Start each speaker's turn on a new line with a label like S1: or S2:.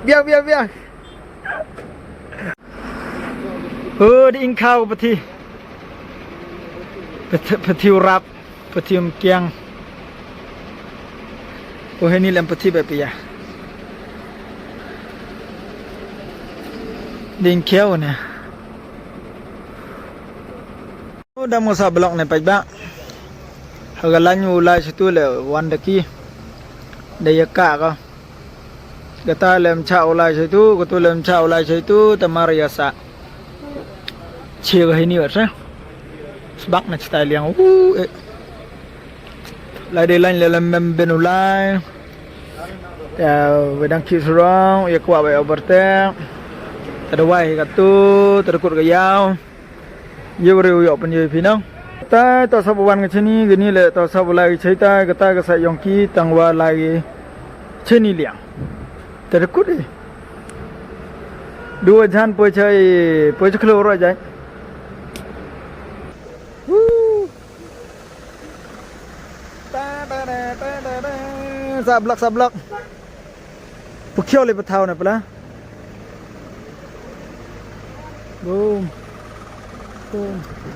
S1: เบียกได้อิงข้าวปะทีรับปะทีมเกียงโอ้เฮนี่แหละปะทีแบบนี้ดิงเขียวเนี่ยโอ้ดำก็สับล็อกเนี่ยไปบ้างhal lanyu ulai situ le wandaki daya ka ko kata lem cha ulai situ kutu lem cha ulai situ tamariasa chiga hini wasa sebab na style yang lai de lain lem ben ulai ya wedang ki surong ya kwa ba oberte tada wai katu tada kut gayau ye riu yo pen ye pinang ta to sabuan ke chini gini le to sabulai chaita gata ga sa yongki tangwa lai chini liang terkut dua jan poi khlo ro jai sablak pukyo le patau na pala boom do